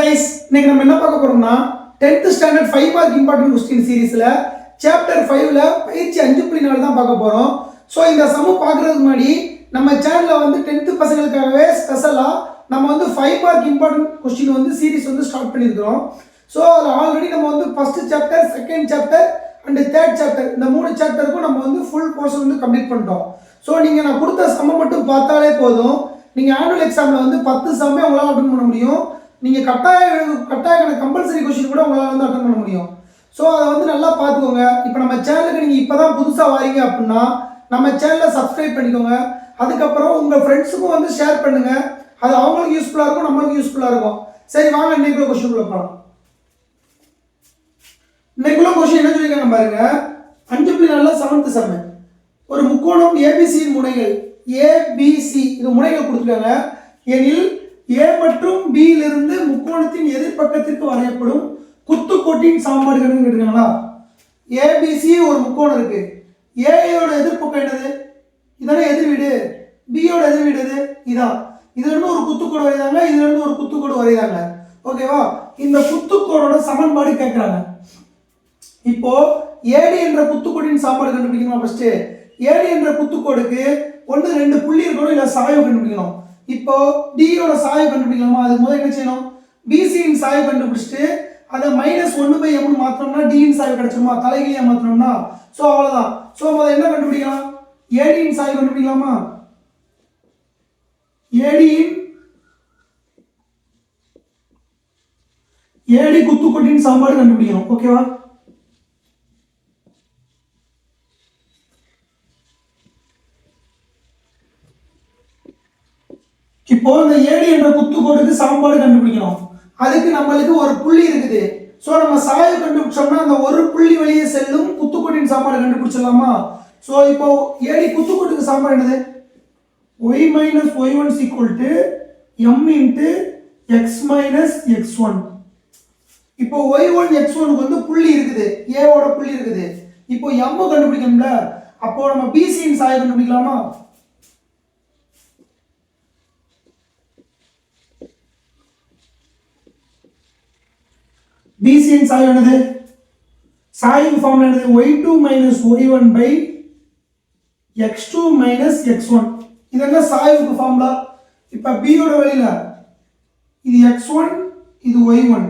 guys, இன்னைக்கு நம்ம என்ன பார்க்க போறோம்னா 10th standard 5 mark important question சீரிஸ்ல சாப்டர் 5ல பயிற்சி 5.4 தான் பார்க்க போறோம். சோ இந்த சம் பார்க்கிறதுக்கு முன்னாடி நம்ம சேனல்ல வந்து 10th பசங்களுக்காகவே ஸ்பெஷலா நம்ம வந்து 5 மார்க் இம்பார்ட்டன்ட் क्वेश्चन வந்து சீரிஸ் வந்து ஸ்டார்ட் பண்ணியிருக்கோம். சோ அதுல ஆல்ரெடி நம்ம வந்து first chapter, second chapter and third chapter இந்த மூணு சாப்டருக்கும் நம்ம வந்து ஃபுல் போர்ஷன் வந்து கம்ப்ளீட் பண்ணிட்டோம். சோ நீங்க நான் கொடுத்த சம் மட்டும் பார்த்தாலே போதும், நீங்க ஆனுவல் எக்ஸாம்ல வந்து 10 சம்மே உங்களால அட்டெண்ட் பண்ண முடியும். நீங்க கட்டாய கம்பல்சரி क्वेश्चन கூட உங்களால வந்து அட்டெண்ட் பண்ண முடியும். சோ அதை வந்து நல்லா பார்த்துக்கோங்க. இப்போ நம்ம சேனலுக்கு நீங்க இப்பதான் புதுசா வாரீங்க அப்படின்னா நம்ம சேனலை சப்ஸ்கிரைப் பண்ணிக்கோங்க. அதுக்கப்புறம் உங்க ஃப்ரெண்ட்ஸுக்கும் வந்து ஷேர் பண்ணுங்க. அது அவங்களுக்கு யூஸ்ஃபுல்லா இருக்கும், நம்மளுக்கு யூஸ்ஃபுல்லா இருக்கும். சரி வாங்க இன்னைக்கு क्वेश्चन குள்ள போலாம். இன்னைக்கு क्वेश्चन என்ன சொல்லிருக்காங்க பாருங்க. 5.4 7th சம். ஒரு முக்கோணம் ABC இன் முனைகள் ABC இது முனைகள் கொடுத்திருக்காங்க. எனில் A மற்றும் B இலிருந்து முக்கோணத்தின் எதிர்பக்கத்திற்கு வரையப்படும் குத்துக்கோட்டின் சமன்பாடு கேட்டிருக்காங்களா? ABC ஒரு முக்கோணம் இருக்கு. A யோட எதிர்பக்கம் என்னது? இதானே எதிர் வீடு. B யோட எதிர் வீடு எது? இதான். இதுல இருந்து ஒரு குத்துக்கோடு வரையறாங்க, இதுல இருந்து ஒரு குத்துக்கோடு வரையறாங்க. ஓகேவா? இந்த குத்துக்கோடோட சமன்பாடு கேக்குறாங்க. இப்போ AD என்ற குத்துக்கோட்டின் சமன்பாடு கண்டுபிடிக்கணும். ஃபர்ஸ்ட் AD என்ற குத்துக்கோடுக்கு 1 2 புள்ளி இருக்கணும், இல்ல சாய்வு கண்டுபிடிக்கணும். இப்போ D யோட சாய்வு கண்டுபிடிக்கலாமா? அதுக்கு முதல்ல என்ன செய்யணும்? BC இன் சாய்வு கண்டுபிடிச்சிட்டு அதை -1/m னு மாத்தணும்னா D இன் சாய்வு கிடைச்சுமா? தலைகீழா மாத்தணும்னா சோ அவ்வளவுதான். சோ முதல்ல என்ன கண்டுபிடிக்கலாம்? AD இன் சாய்வு கண்டுபிடிக்கலாமா? AD குத்துக்கோட்டின் சமன்பாடு கண்டுபிடிக்கணும். ஓகேவா? இப்போ இந்த AD என்ற குத்துக்கோடுக்கு சமன்பாடு கண்டுபிடிக்கணும். அதுக்கு நம்மளுக்கு ஒரு புள்ளி இருக்குது. சோ நம்ம சாய்வு கண்டுபிடிச்சோம்னா அந்த ஒரு புள்ளி வெளியே செல்லும் குத்துக்கோட்டின் சமன்பாடு கண்டுபிடிச்சிடலாமா? சோ இப்போ AD குத்துக்கோட்டுக்கு சமன்பாடு என்னது? y - y1 m x - x1. இப்போ y1 x1 க்கு வந்து புள்ளி இருக்குது, A ஓட புள்ளி இருக்குது. இப்போ m கண்டுபிடிக்கணும்ல, அப்போ நம்ம BC இன் சாய்வு கண்டுபிடிக்கலாமா? BC இன் சாய்வு என்னது? சாய்வு ஃபார்முலா என்னது? y2 - y1 x2 - x1. இதெல்லாம் சாய்வுக்கு ஃபார்முலா. இப்ப B யோட வெளியில இது x1, இது y1,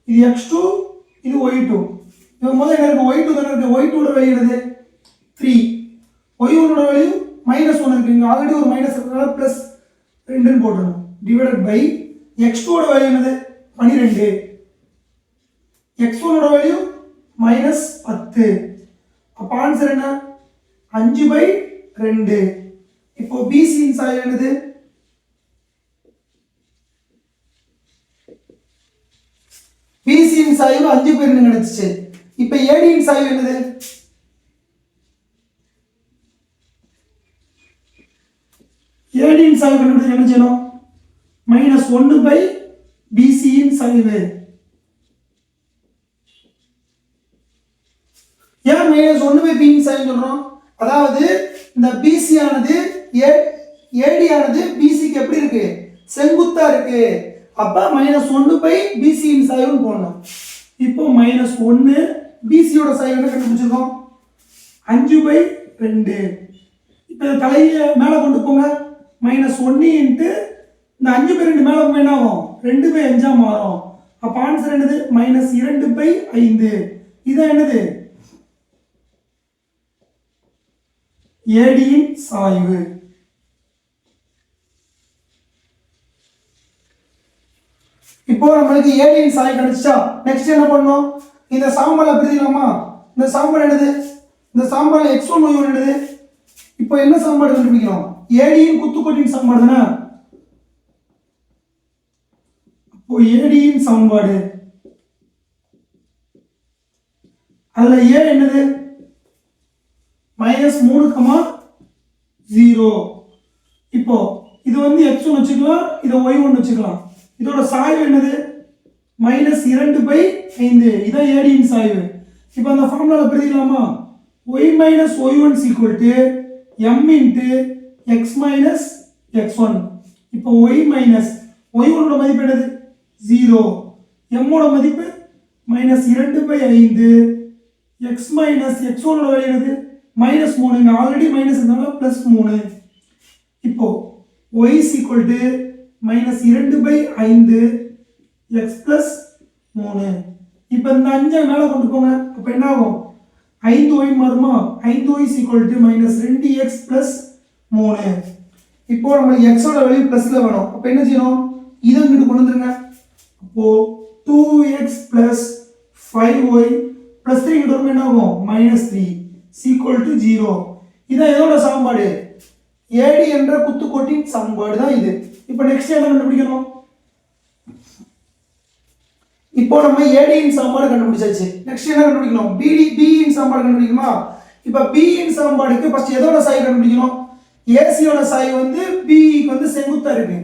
இது x2, இது y2. இப்போ முதல்ல என்ன இருக்கு? y2 தான இருக்கு. y2 ஓட வெளிய என்னது? 3. y1 ஓட வெளிய -1 இருக்கு. இங்க ஆல்ரெடி ஒரு மைனஸ் இருக்கனால +2 ன்னு போட்டுறணும். டிவைடட் பை x2 ஓட வெளிய என்னது? 12. x1 ஓட வேல்யூ -10. அப்ப ஆன்சர் என்ன? 5/2. இப்போ BC இன் சாய்வு என்னது? BC இன் சாய்வு 5/2 கிடைச்சிச்சு. இப்போ AD இன் சாய்வு என்னது? AD இன் சாய்வு கண்டுபிடிக்க என்ன செய்யணும்? -1/BC இன் சாய்வு. ஏன் -1/b இன் சாய்வு சொல்றோம்? அதாவது இந்த BC ஆனது AD ஆனது BC க்கு எப்படி இருக்கு? செங்குத்தா இருக்கு. அப்ப -1/BC இன் சாய்வு போடணும். இப்போ -1 BC யோட சாய்வு என்ன கண்டுபிடிச்சிருக்கோம்? 5/2. இப்போ தலையை மேல கொண்டு போங்க. -1 இன்டு இந்த 5/2 மேல போய் என்ன ஆகும்? 2/5 ஆ மாறும். அப்ப ஆன்சர் என்னது? -2/5. இதான் என்னது? AD இன் சாய்வு. இப்போ நமக்கு AD இன் சாய்வு கிடைச்சா நெக்ஸ்ட் என்ன பண்ணனும்? இந்த சமன்பாடை பிரிக்கலாமா? இந்த சமன்பாடு என்னது? இந்த சமன்பாடு x1 y1 என்னது? இப்போ என்ன சமன்பாடு கண்டுபிடிக்கணும்? AD இன் குத்துக்கோட்டின் சமன்பாடு தானே. அப்போ AD இன் சமன்பாடு அதுல A என்னது? -3,0. இப்போ இது வந்து x1 வச்சுக்கலாம், இது y1 வச்சுக்கலாம். இதோட சாய்வு என்னது? -2/5. இதான் AD இன் சாய்வு. இப்போ அந்த ஃபார்முலால பிரதிக்கலாமா? y - y1 m x - x1. இப்போ y - y1 ஓட மதிப்பு என்னது? 0. எம்மோட மதிப்பு -2/5 எக்ஸ் மைனஸ் எக்ஸோட வேல்யூ என்னது -3. இங்கே ஆல்ரெடி மைனஸ் இருந்தால +3. இப்போ y -2/5 எக்ஸ் +3. இப்போ இந்த 5 மேலே கொண்டு போங்க. அப்போ என்ன ஆகும் 5y மாறுமா 5y -2x +3. இப்போ நம்ம எக்ஸோட வேல்யூ ப்ளஸ்ல வேணும். அப்போ என்ன செய்யணும் இதை இங்கிட்டு கொண்டு வந்துருங்க. அப்போ 2x + 5y + 3 இங்கிட்டு வரும் என்ன ஆகும் -3 = 0. இதான் எதோட சமன்பாடு AD என்ற குத்துக்கோட்டின் சமன்பாடு தான் இது. இப்போ நெக்ஸ்ட் என்ன கண்டுபிடிக்கணும். இப்போ நம்ம AD இன் சமன்பாடு கண்டுபிடிச்சாச்சு. நெக்ஸ்ட் என்ன கண்டுபிடிக்கணும் BD B இன் சமன்பாடு கண்டுபிடிக்கணுமா. இப்போ B இன் சமன்பாடுக்கு ஃபர்ஸ்ட் எதோட சாய்வு கண்டுபிடிக்கணும். AC யோட சாய்வு வந்து B க்கு வந்து செங்குத்தா இருக்கு.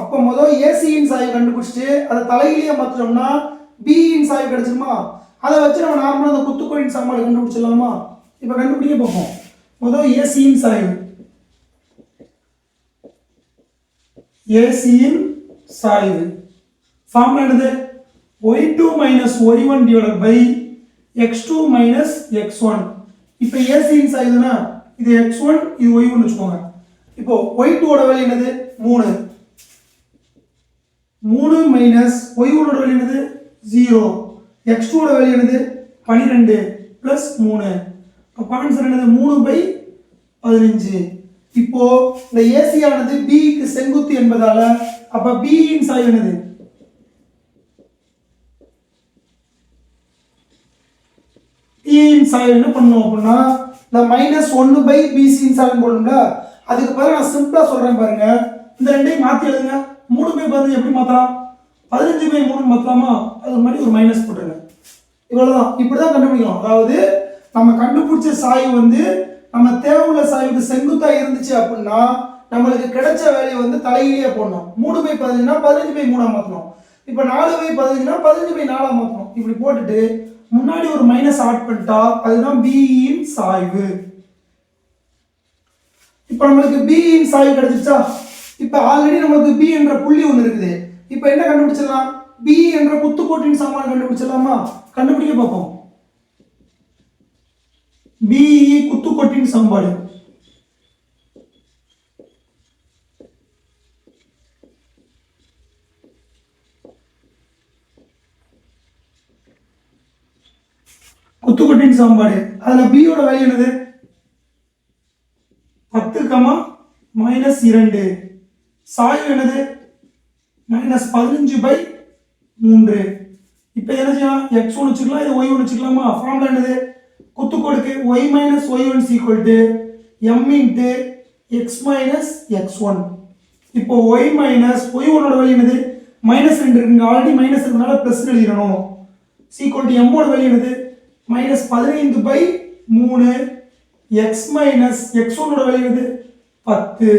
அப்போ முதல்ல AC இன் சாய்வு கண்டுபிடிச்சிட்டு அதை தலைகீழியா மாத்திட்டோம்னா B இன் சாய்வு கிடைச்சிருமா. அதை வச்சு நம்ம நார்மலா அந்த குத்துக்கோட்டின் சமன்பாடு கண்டுபிடிச்சிடலாமா. இப்போ கண்டுபிடிக்க பார்ப்போம். முதல்ல AC இன் சாய்வு ஃபார்முலா என்னது y2 - y1 / x2 - x1. இப்போ AC இன் சாய்வுனா இது x1 இது y1 வெச்சுக்கோங்க. இப்போ y2 ஓட வேல்யூ என்னது 3 y1 ஓட வேல்யூ என்னது 0 x2 ஓட வேல்யூ என்னது 12 + 3. அப்ப ஆன்சர் என்னது 3/15. இப்போ இந்த AC ஆனது B க்கு செங்குத்து என்பதால அப்ப B இன் சாய்வு என்னது B இன் சாய்வு என்ன பண்ணனும் அப்படினா இந்த -1/BC இன் சாய்வு போடுங்க. அதுக்கு பதிலா நான் சிம்பிளா சொல்றேன் பாருங்க. இந்த ரெண்டையும் மாத்தி எழுதுங்க. 3/15 எப்படி மாத்தலாம் 15/3 மாத்தலாமா. அது மாதிரி ஒரு மைனஸ் போட்டுருங்க. இவ்வளவுதான். இப்படி தான் கண்டுபிடிக்கணும். அதாவது நம்ம கண்டுபிடிச்ச சாய்வு வந்து நம்ம தேவையுள்ள சாய்வுக்கு செங்குத்தா இருந்துச்சு அப்படின்னா நம்மளுக்கு கிடைச்ச வேல்யூ வந்து தலைகீழியா போடணும். 3/15 னா 15/3 மாத்தணும். இப்போ 4/15 னா 15/4 மாத்தணும். இப்படி போட்டுட்டு முன்னாடி ஒரு மைனஸ் ஆட் பண்ணிட்டா அதுதான் B இன் சாய்வு. இப்போ நமக்கு B இன் சாய்வு கிடைச்சிச்சா. இப்போ ஆல்ரெடி நமக்கு B என்ற புள்ளி ஒன்று இருக்குது. இப்போ என்ன கண்டுபிடிச்சிடலாம் B என்ற குத்துக்கோட்டின் சமன்பாடு கண்டுபிடிச்சிடலாமா. கண்டுபிடிக்க பார்ப்போம். B குத்துக்கோட்டின் சமன்பாடு குத்துக்கோட்டின் சமன்பாடு அதுல B யோட வேல்யூ என்னது 10, -2 சாய்வு என்னது -15/3. இப்போ என்ன செய்யலாம் x1 வச்சுக்கலாம் இது y1 வச்சுக்கலாமா. ஃபார்முலா என்னது குத்துக்கோடுக்கு y - y1 m × x - x1. இப்போ y - y1 ஓட வேல்யூ என்னது -2 இருக்குங்க. ஆல்ரெடி மைனஸ் இருக்கனால பிளஸ் எழுதிரணும். m ஓட வேல்யூ என்னது -15/3 x - x1 ஓட வேல்யூ என்னது 10.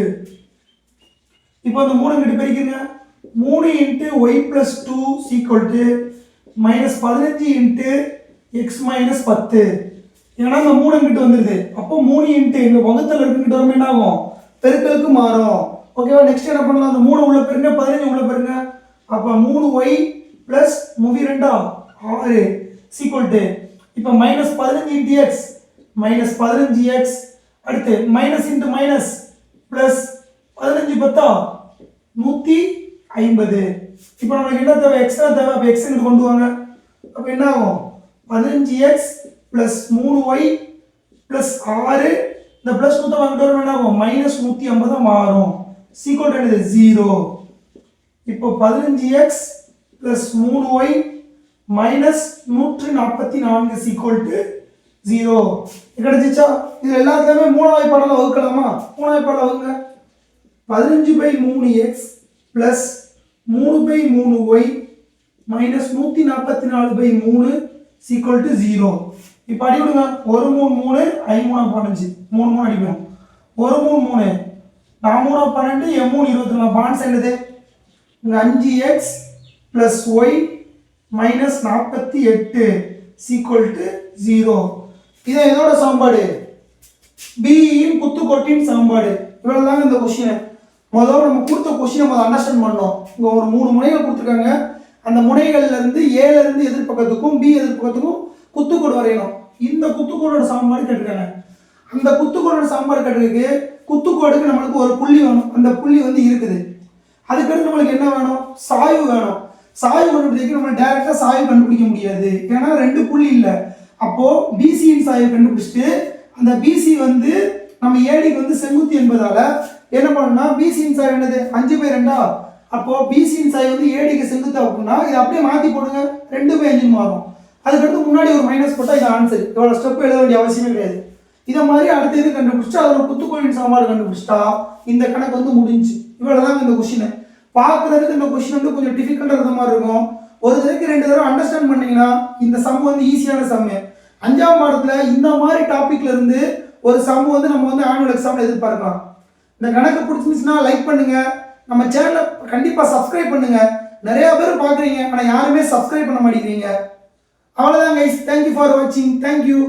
இப்போ அந்த 3 இங்கிட்டு பெருக்கிங்க. 3 × y + 2 -15 × x - 10. ஏன்னா அந்த 3 இங்கிட்டு வந்துருது. அப்போ 3 × இந்த வகுத்தல் இருக்குங்கிட்ட வரும் என்ன ஆகும் பெருக்கலுக்கு மாறும். ஓகேவா. நெக்ஸ்ட் என்ன பண்ணலாம் அந்த 3 உள்ள பெருங்க 15 உள்ள பெருங்க. அப்ப 3y + 32 6 இப்போ -15 × x -15x அடுத்து மைனஸ் × மைனஸ் பிளஸ் 15 10 150. இப்போ நமக்கு என்ன தேவை எக்ஸ்ட்ரா தேவை. அப்ப x இங்க கொண்டு வாங்க. அப்ப என்ன ஆகும் 15x + 3y + 6 இந்த பிளஸ் 100 வாங்கிட்டு வர என்ன ஆகும் -150 மாறும். சீக்வல் என்னது 0. இப்போ 15x + 3y - 144 0 கிடைச்சிச்சா. இது எல்லாத்துலயுமே மூணாவது பாடல வகுக்கலாமா. மூணாவது பாடல வகுங்க. 15/3x + 3/3y - 144/3 0. இப்போ அடி விடுங்க. 1 3 3 5 3 15 3 3 அடிக்கணும். 1 3 3 4 3 12 m 3 24 பான்ஸ் என்னது 5x + y - 48 0. இது எதோட சமன்பாடு B இன் குத்துக்கோட்டின் சமன்பாடு. இவ்வளவுதாங்க இந்த क्वेश्चन. முதல்ல நம்ம கொடுத்த क्वेश्चन நம்ம அண்டர்ஸ்டாண்ட் பண்ணோம். இங்க ஒரு 3 முனைகள் கொடுத்திருக்காங்க. அந்த முனைகள்ல இருந்து ஏல இருந்து எதிர்பக்கத்துக்கும் பி எதிர்பக்கத்துக்கும் குத்துக்கோடு வரையணும். இந்த குத்துக்கோடோட சமன்பாடு கேட்டிருக்காங்க. அந்த குத்துக்கோடோட சமன்பாடு கேட்டிருக்கு. குத்துக்கோடுக்கு நம்மளுக்கு ஒரு புள்ளி வேணும். அந்த புள்ளி வந்து இருக்குது. அதுக்கடுத்து நம்மளுக்கு என்ன வேணும்? சாய்வு வேணும். சாய்வு கண்டுபிடிக்க நம்ம டைரக்டா சாய்வு கண்டுபிடிக்க முடியாது, ஏன்னா ரெண்டு புள்ளி இல்லை. அப்போ பிசியின் சாய்வு கண்டுபிடிச்சிட்டு அந்த பிசி வந்து நம்ம ஏடிக்கு வந்து செங்குத்து என்பதால என்ன பண்ணணும்னா பிசியின் சாய்வு என்னது 5/2. அப்போ பிசியின் சாய்வு வந்து ஏடிக்கு செங்குத்து அப்படின்னா இதை அப்படியே மாற்றி போடுங்க, 2/5 மாறும். அதுக்கடுத்து முன்னாடி ஒரு மைனஸ் போட்டால் இது ஆன்சர். இவ்வளோ ஸ்டெப் எழுத வேண்டிய அவசியமே கிடையாது. இதை மாதிரி அடுத்த இது கண்டுபிடிச்சிட்டு அதோட குத்துக்கோளின் சமன்பாடு கண்டுபிடிச்சிட்டா இந்த கணக்கு வந்து முடிஞ்சு. இவ்வளோதான் இந்த கொஸ்டின். பார்க்குறதுக்கு இந்த கொஸ்டின் வந்து கொஞ்சம் டிஃபிகல்ட்டாக இருந்த மாதிரி இருக்கும். ஒரு தடவைக்கு 2 தடவை அண்டர்ஸ்டாண்ட் பண்ணீங்கன்னா இந்த சம் வந்து ஈஸியான சம்மு. 5ஆம் பாடத்தில் இந்த மாதிரி டாப்பிக்ல இருந்து ஒரு சம் வந்து நம்ம வந்து ஆனுவல் எக்ஸாமில் எதிர்பார்க்கலாம். இந்த கணக்கு பிடிச்சிருந்துச்சுன்னா லைக் பண்ணுங்க, நம்ம சேனலை கண்டிப்பாக சப்ஸ்கிரைப் பண்ணுங்க. நிறைய பேர் பார்க்குறீங்க, ஆனால் யாருமே சப்ஸ்கிரைப் பண்ண மாட்டேங்கிறீங்க. அவ்வளோதான் கைஸ். தேங்க்யூ ஃபார் வாட்சிங். தேங்க்யூ.